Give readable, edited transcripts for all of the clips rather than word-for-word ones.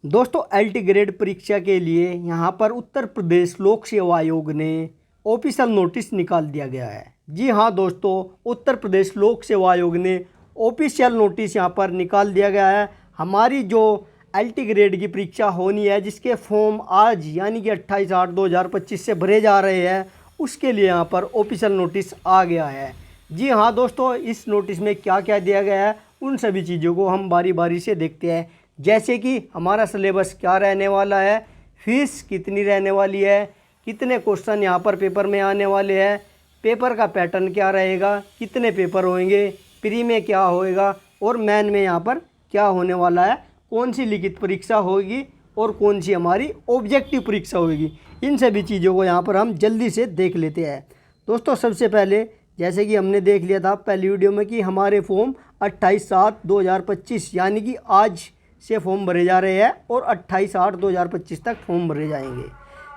दोस्तों LT grade परीक्षा के लिए यहाँ पर उत्तर प्रदेश लोक सेवा आयोग ने ऑफिशियल नोटिस निकाल दिया गया है। जी हाँ दोस्तों, उत्तर प्रदेश लोक सेवा आयोग ने ऑफिशियल नोटिस यहाँ पर निकाल दिया गया है। हमारी जो एलटी ग्रेड की परीक्षा होनी है, जिसके फॉर्म आज यानी कि 28/8/2025 से भरे जा रहे हैं, उसके लिए यहाँ पर ऑफिशियल नोटिस आ गया है। जी हाँ दोस्तों, इस नोटिस में क्या क्या दिया गया है उन सभी चीज़ों को हम बारी बारी से देखते हैं। जैसे कि हमारा सिलेबस क्या रहने वाला है, फीस कितनी रहने वाली है, कितने क्वेश्चन यहाँ पर पेपर में आने वाले हैं, पेपर का पैटर्न क्या रहेगा, कितने पेपर होंगे, प्री में क्या होएगा और मेन में यहाँ पर क्या होने वाला है, कौन सी लिखित परीक्षा होगी और कौन सी हमारी ऑब्जेक्टिव परीक्षा होगी। इन सभी चीज़ों को यहाँ पर हम जल्दी से देख लेते हैं। दोस्तों सबसे पहले जैसे कि हमने देख लिया था पहली वीडियो में कि हमारे फॉर्म 28/7/2025 यानी कि आज से फॉर्म भरे जा रहे हैं और 28/8/2025 तक फॉर्म भरे जाएंगे,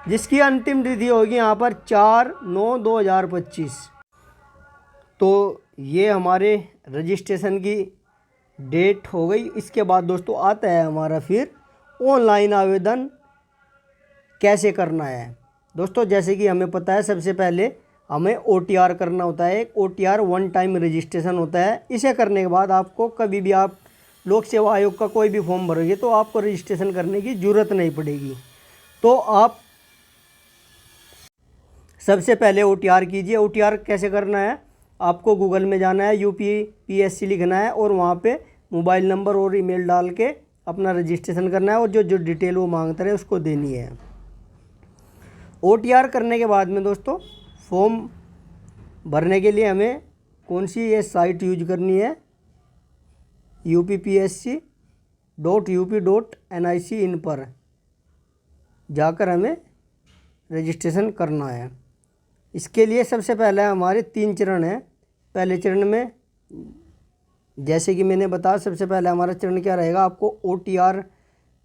जिसकी अंतिम तिथि होगी यहाँ पर 4/9/2025। तो ये हमारे रजिस्ट्रेशन की डेट हो गई। इसके बाद दोस्तों आता है हमारा फिर ऑनलाइन आवेदन कैसे करना है। दोस्तों जैसे कि हमें पता है, सबसे पहले हमें OTR करना होता है। एक OTR वन टाइम रजिस्ट्रेशन होता है। इसे करने के बाद आपको कभी भी आप लोक सेवा आयोग का कोई भी फॉर्म भरोगे तो आपको रजिस्ट्रेशन करने की ज़रूरत नहीं पड़ेगी। तो आप सबसे पहले OTR कीजिए। OTR कैसे करना है, आपको गूगल में जाना है, UPPSC लिखना है और वहाँ पे मोबाइल नंबर और ईमेल डाल के अपना रजिस्ट्रेशन करना है और जो जो डिटेल वो मांगता है उसको देनी है। OTR करने के बाद में दोस्तों फॉर्म भरने के लिए हमें कौन सी ये साइट यूज करनी है, uppsc.up.nic इन पर जाकर हमें रजिस्ट्रेशन करना है। इसके लिए सबसे पहले हमारे 3 चरण हैं। पहले चरण में जैसे कि मैंने बताया, सबसे पहले हमारा चरण क्या रहेगा, आपको OTR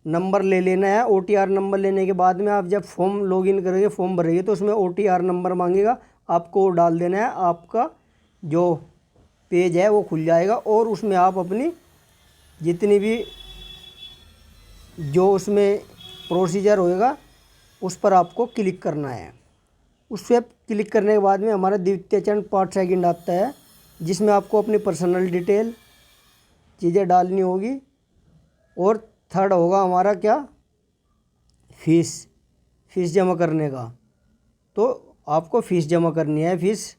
नंबर ले लेना है। OTR नंबर लेने के बाद में आप जब फॉर्म लॉगिन करेंगे, फॉर्म भरेंगे तो उसमें OTR नंबर मांगेगा, आपको डाल देना है। आपका जो पेज है वो खुल जाएगा और उसमें आप अपनी जितनी भी जो उसमें प्रोसीजर होएगा उस पर आपको क्लिक करना है। उस पर क्लिक करने के बाद में हमारा द्वितीय चरण पार्ट सेकंड आता है, जिसमें आपको अपनी पर्सनल डिटेल चीज़ें डालनी होगी। और थर्ड होगा हमारा क्या, फीस जमा करने का। तो आपको फ़ीस जमा करनी है। फीस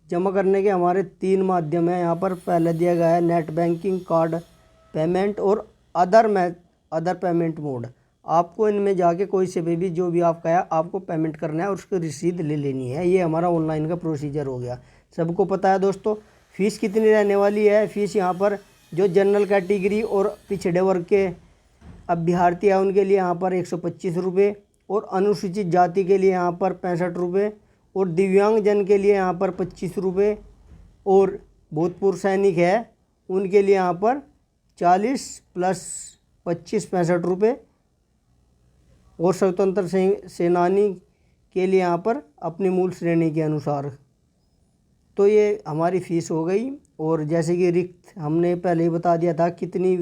जमा करने के हमारे 3 माध्यम हैं यहाँ पर। पहले दिया गया है नेट बैंकिंग, कार्ड पेमेंट और अदर पेमेंट मोड। आपको इनमें जाके कोई से भी जो भी आपका है आपको पेमेंट करना है और उसकी रसीद ले लेनी है। ये हमारा ऑनलाइन का प्रोसीजर हो गया। सबको पता है दोस्तों फ़ीस कितनी रहने वाली है। फ़ीस यहाँ पर जो जनरल कैटेगरी और पिछड़े वर्ग के अभ्यर्थी हैं उनके लिए यहाँ पर 125 रुपये और अनुसूचित जाति के लिए यहाँ पर 65 रुपये और दिव्यांगजन के लिए यहाँ पर 25 रुपये और भूतपूर्व सैनिक है उनके लिए यहाँ पर 40 + 25 65 रुपये और स्वतंत्र सेनानी के लिए यहाँ पर अपनी मूल श्रेणी के अनुसार। तो ये हमारी फ़ीस हो गई। और जैसे कि रिक्त हमने पहले ही बता दिया था कितनी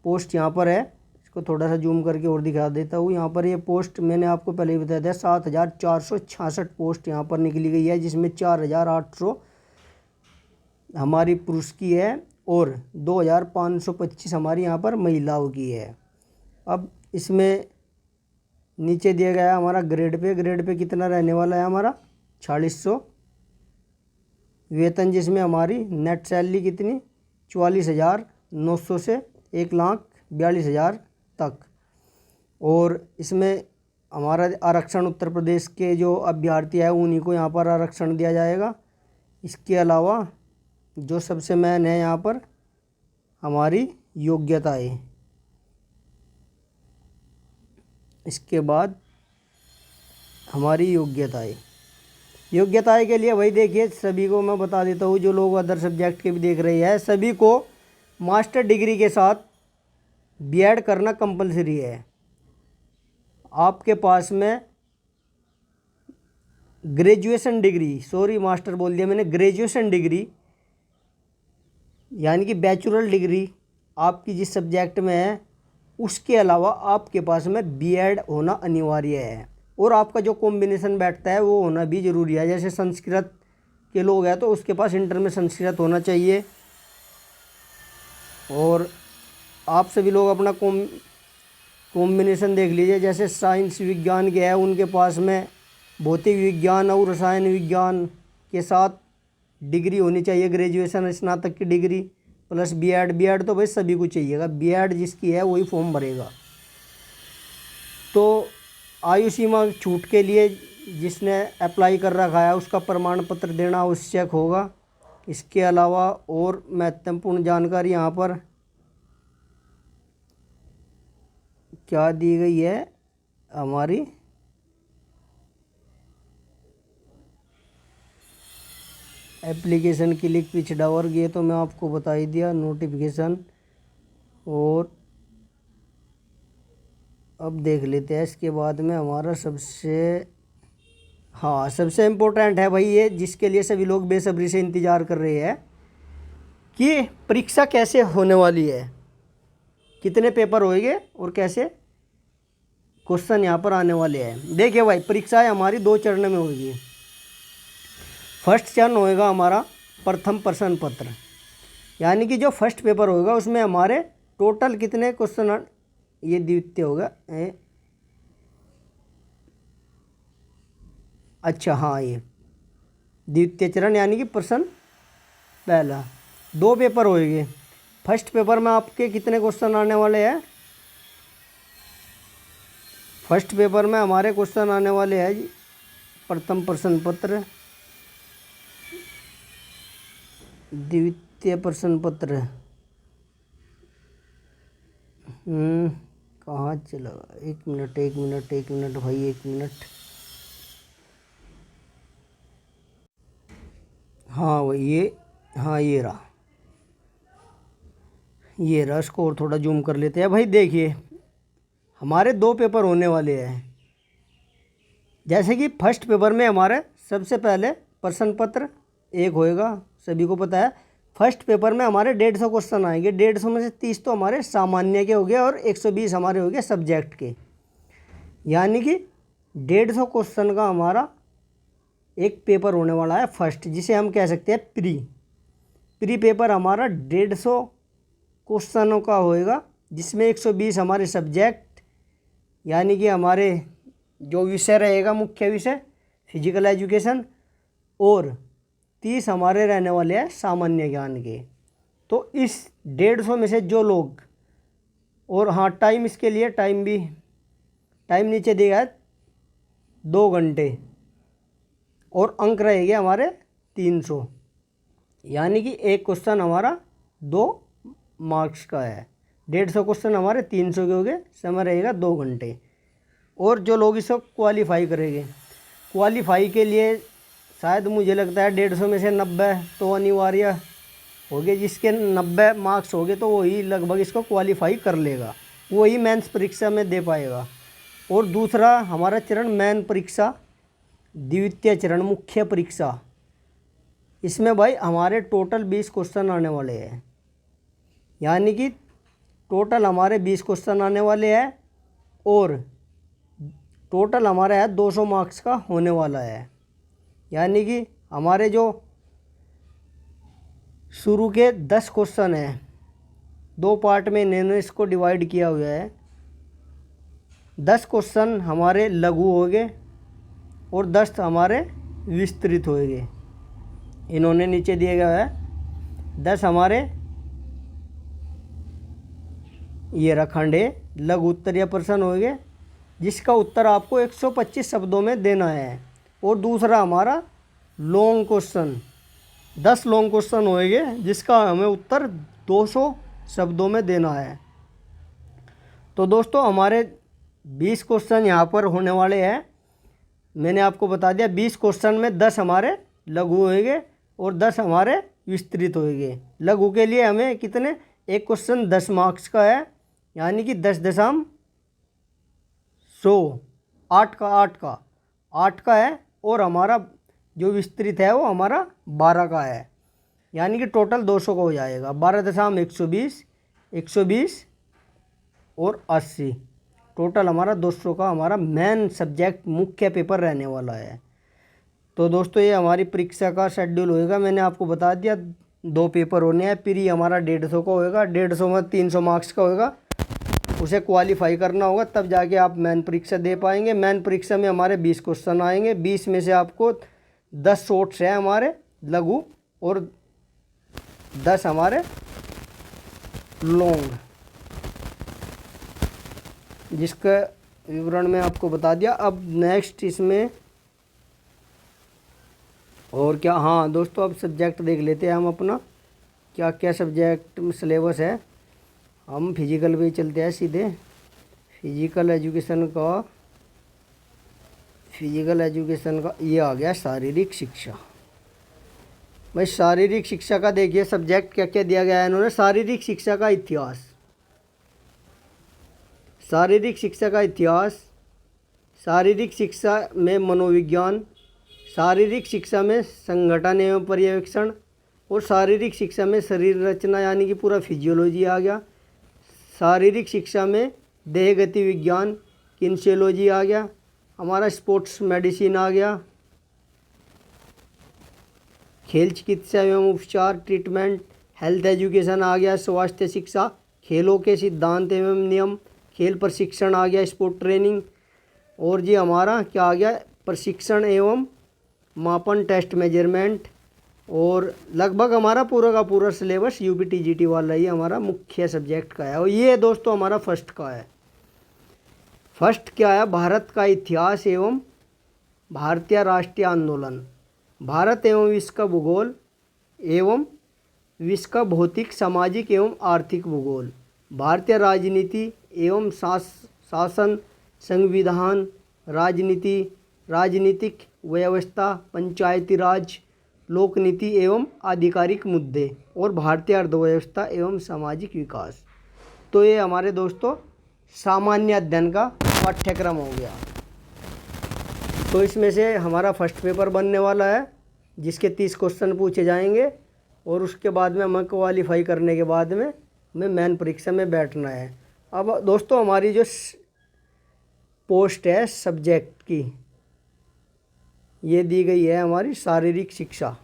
पोस्ट यहाँ पर है। इसको थोड़ा सा जूम करके और दिखा देता हूँ। यहाँ पर ये पोस्ट मैंने आपको पहले ही बताया था 7,466 पोस्ट यहाँ पर निकली गई है, जिसमें 4,800 हमारी पुरुष की है और 2,525 हमारी यहाँ पर महिलाओं की है। अब इसमें नीचे दिया गया है हमारा ग्रेड पे कितना रहने वाला है हमारा 4600 वेतन, जिसमें हमारी नेट सैलरी कितनी 44,900 से 1,42,000 तक। और इसमें हमारा आरक्षण उत्तर प्रदेश के जो अभ्यर्थी है उन्हीं को यहाँ पर आरक्षण दिया जाएगा। इसके अलावा जो सबसे मेन है यहाँ पर हमारी योग्यताएं। इसके बाद हमारी योग्यताएं के लिए वही देखिए, सभी को मैं बता देता हूँ, जो लोग अदर सब्जेक्ट के भी देख रहे हैं सभी को मास्टर डिग्री के साथ B.Ed करना कंपलसरी है। आपके पास में ग्रेजुएशन डिग्री, सॉरी मास्टर बोल दिया मैंने, ग्रेजुएशन डिग्री यानी कि बैचलर डिग्री आपकी जिस सब्जेक्ट में है उसके अलावा आपके पास में बीएड होना अनिवार्य है, और आपका जो कॉम्बिनेशन बैठता है वो होना भी ज़रूरी है। जैसे संस्कृत के लोग हैं तो उसके पास इंटर में संस्कृत होना चाहिए, और आप सभी लोग अपना कॉम्बिनेशन देख लीजिए। जैसे साइंस विज्ञान के हैं उनके पास में भौतिक विज्ञान और रसायन विज्ञान के साथ डिग्री होनी चाहिए, ग्रेजुएशन स्नातक की डिग्री प्लस बीएड। बीएड तो भाई सभी को चाहिएगा, बीएड जिसकी है वही फॉर्म भरेगा। तो आयु सीमा छूट के लिए जिसने अप्लाई कर रखा है उसका प्रमाण पत्र देना आवश्यक होगा। इसके अलावा और महत्वपूर्ण जानकारी यहाँ पर क्या दी गई है हमारी, एप्लीकेशन क्लिक पिछड़ा वर्ग, ये तो मैं आपको बता ही दिया, नोटिफिकेशन। और अब देख लेते हैं इसके बाद में हमारा सबसे इम्पोर्टेंट है भाई ये, जिसके लिए सभी लोग बेसब्री से इंतज़ार कर रहे हैं कि परीक्षा कैसे होने वाली है, कितने पेपर होंगे और कैसे क्वेश्चन यहाँ पर आने वाले हैं। देखिए भाई, परीक्षाएं हमारी 2 चरण में होगी। फर्स्ट चरण होएगा हमारा प्रथम प्रश्न पत्र, यानी कि जो फर्स्ट पेपर होगा उसमें हमारे टोटल कितने क्वेश्चन, ये द्वितीय होगा, अच्छा हाँ, ये द्वितीय चरण यानी कि प्रश्न पहला। 2 पेपर होएंगे। फर्स्ट पेपर में आपके कितने क्वेश्चन आने वाले हैं, फर्स्ट पेपर में हमारे क्वेश्चन आने वाले हैं जी, प्रथम प्रश्न पत्र, द्वितीय प्रश्न पत्र, कहाँ चला, एक मिनट भाई, 1 मिनट। हाँ भाई ये रहा, इसको और थोड़ा जूम कर लेते हैं। भाई देखिए, हमारे 2 पेपर होने वाले हैं। जैसे कि फर्स्ट पेपर में हमारे सबसे पहले प्रश्न पत्र 1 होएगा, सभी को पता है। फर्स्ट पेपर में हमारे 150 क्वेश्चन आएंगे। 150 में से 30 तो हमारे सामान्य के हो गए और 120 हमारे हो गए सब्जेक्ट के, यानी कि 150 क्वेश्चन का हमारा एक पेपर होने वाला है फर्स्ट, जिसे हम कह सकते हैं प्री पेपर हमारा 150 क्वेश्चनों का होएगा, जिसमें 120 हमारे सब्जेक्ट, यानी कि हमारे जो विषय रहेगा मुख्य विषय फिजिकल एजुकेशन, और 30 हमारे रहने वाले हैं सामान्य ज्ञान के। तो इस 150 में से जो लोग, और हाँ टाइम, इसके लिए टाइम नीचे दिया है 2 घंटे, और अंक रहेंगे हमारे 300, यानी कि एक क्वेश्चन हमारा 2 मार्क्स का है। 150 क्वेश्चन हमारे 300 के हो गए, समय रहेगा 2 घंटे। और जो लोग इसको क्वालिफाई करेंगे, क्वालिफाई के लिए शायद मुझे लगता है 150 में से 90 तो अनिवार्य हो गए, जिसके 90 मार्क्स हो गए तो वही लगभग इसको क्वालिफाई कर लेगा, वही मेंस परीक्षा में दे पाएगा। और दूसरा हमारा चरण मेन परीक्षा, द्वितीय चरण मुख्य परीक्षा, इसमें भाई हमारे टोटल 20 क्वेश्चन आने वाले हैं, यानी कि टोटल हमारे 20 क्वेश्चन आने वाले हैं, और टोटल हमारा है 200 मार्क्स का होने वाला है। यानी कि हमारे जो शुरू के 10 क्वेश्चन हैं, 2 पार्ट में इन्होंने इसको डिवाइड किया हुआ है। 10 क्वेश्चन हमारे लघु हो गए और 10 हमारे विस्तृत होएंगे, इन्होंने नीचे दिए गया है। 10 हमारे ये रखंडे लघु उत्तरीय प्रश्न होंगे, जिसका उत्तर आपको 125 शब्दों में देना है। और दूसरा हमारा लॉन्ग क्वेश्चन, 10 लॉन्ग क्वेश्चन होंगे, जिसका हमें उत्तर 200 शब्दों में देना है। तो दोस्तों हमारे 20 क्वेश्चन यहाँ पर होने वाले हैं। मैंने आपको बता दिया 20 क्वेश्चन में 10 हमारे लघु होंगे और 10 हमारे विस्तृत होंगे। लघु के लिए हमें कितने, एक क्वेश्चन 10 मार्क्स का है, यानी कि 10.100, 8 का है, और हमारा जो विस्तृत है वो हमारा 12 का है, यानी कि टोटल 200 का हो जाएगा। 12.120, 120 और 80। टोटल हमारा 200 का हमारा मेन सब्जेक्ट मुख्य पेपर रहने वाला है। तो दोस्तों ये हमारी परीक्षा का शेड्यूल होएगा, मैंने आपको बता दिया 2 पेपर होने हैं। प्री हमारा 150 का होएगा, 150 में 300 मार्क्स का होएगा, उसे क्वालिफाई करना होगा तब जाके आप मेन परीक्षा दे पाएंगे। मेन परीक्षा में हमारे 20 क्वेश्चन आएंगे, 20 में से आपको 10 शॉर्ट्स हैं हमारे लघु और 10 हमारे लॉन्ग, जिसका विवरण मैं आपको बता दिया। अब नेक्स्ट इसमें और क्या, हाँ दोस्तों अब सब्जेक्ट देख लेते हैं हम अपना क्या क्या सब्जेक्ट सिलेबस है। हम फिजिकल पे चलते हैं सीधे। फिजिकल एजुकेशन का ये आ गया शारीरिक शिक्षा। भाई शारीरिक शिक्षा का देखिए सब्जेक्ट क्या क्या दिया गया है इन्होंने। शारीरिक शिक्षा का इतिहास, शारीरिक शिक्षा का इतिहास, शारीरिक शिक्षा में मनोविज्ञान, शारीरिक शिक्षा में संगठन एवं पर्यवेक्षण, और शारीरिक शिक्षा में शरीर रचना यानी कि पूरा फिजियोलॉजी आ गया। शारीरिक शिक्षा में देह गति विज्ञान किन्सियोलॉजी आ गया। हमारा स्पोर्ट्स मेडिसिन आ गया। खेल चिकित्सा एवं उपचार ट्रीटमेंट, हेल्थ एजुकेशन आ गया। स्वास्थ्य शिक्षा, खेलों के सिद्धांत एवं नियम, खेल प्रशिक्षण आ गया, स्पोर्ट ट्रेनिंग। और जी हमारा क्या आ गया, प्रशिक्षण एवं मापन टेस्ट मेजरमेंट। और लगभग हमारा पूरा का पूरा सिलेबस यूपीटीजीटी वाला ही हमारा मुख्य सब्जेक्ट का है। और ये दोस्तों हमारा फर्स्ट का है। फर्स्ट क्या है, भारत का इतिहास एवं भारतीय राष्ट्रीय आंदोलन, भारत एवं विश्व का भूगोल एवं विश्व का भौतिक सामाजिक एवं आर्थिक भूगोल, भारतीय राजनीति एवं शासन, संविधान, राजनीति, राजनीतिक व्यवस्था, पंचायती राज, लोक नीति एवं आधिकारिक मुद्दे, और भारतीय अर्थव्यवस्था एवं सामाजिक विकास। तो ये हमारे दोस्तों सामान्य अध्ययन का पाठ्यक्रम हो गया। तो इसमें से हमारा फर्स्ट पेपर बनने वाला है जिसके 30 क्वेश्चन पूछे जाएंगे, और उसके बाद में हमें क्वालिफाई करने के बाद में हमें मेन परीक्षा में बैठना है। अब दोस्तों हमारी जो पोस्ट है सब्जेक्ट की ये दी गई है हमारी शारीरिक शिक्षा।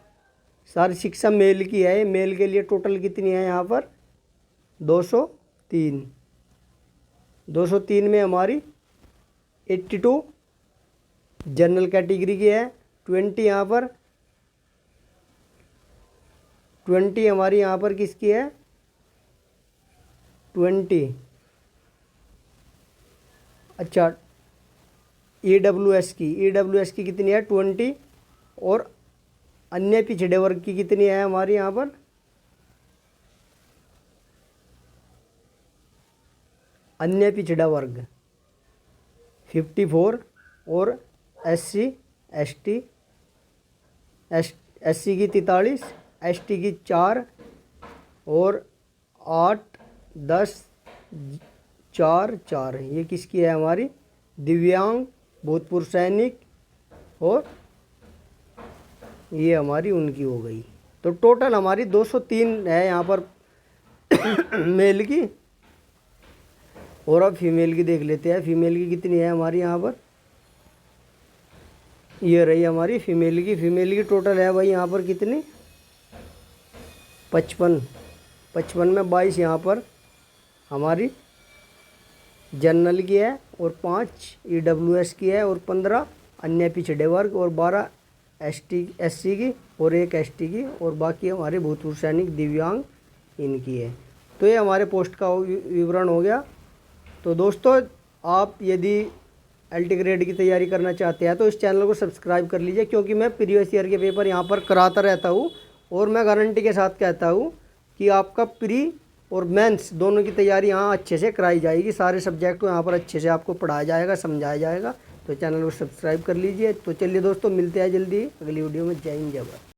शारीरिक शिक्षा मेल की है। मेल के लिए टोटल कितनी है यहाँ पर 203। 203 में हमारी 82 जनरल कैटेगरी की है। 20 यहाँ पर 20 हमारी यहाँ पर किसकी है 20, अच्छा ईडब्ल्यूएस की कितनी है 20, और अन्य पिछड़े वर्ग की कितनी है हमारी यहाँ पर अन्य पिछड़ा वर्ग 54, और एससी की 43, एसटी की 4, और 8, 10, 4 ये किसकी है हमारी दिव्यांग, भूतपूर्व सैनिक, और ये हमारी उनकी हो गई। तो टोटल हमारी 203 है यहाँ पर मेल की। और अब फीमेल की देख लेते हैं। फीमेल की कितनी है हमारी यहाँ पर, ये रही हमारी फीमेल की टोटल है भाई यहाँ पर कितनी 55 में 22 यहाँ पर हमारी जनरल की है, और 5 ईडब्ल्यूएस की है, और 15 अन्य पिछड़े वर्ग, और 12 एससी की, और 1 एसटी की, और बाकी हमारे भूतपूर्व सैनिक दिव्यांग इनकी है। तो ये हमारे पोस्ट का विवरण हो गया। तो दोस्तों आप यदि एलटी ग्रेड की तैयारी करना चाहते हैं तो इस चैनल को सब्सक्राइब कर लीजिए, क्योंकि मैं प्रीवियस ईयर के पेपर यहाँ पर कराता रहता हूँ, और मैं गारंटी के साथ कहता हूँ कि आपका प्री और मेंस दोनों की तैयारी यहाँ अच्छे से कराई जाएगी। सारे सब्जेक्ट को यहाँ पर अच्छे से आपको पढ़ाया जाएगा, समझाया जाएगा। तो चैनल को सब्सक्राइब कर लीजिए। तो चलिए दोस्तों मिलते हैं जल्दी अगली वीडियो में। जय हिंद जय भारत।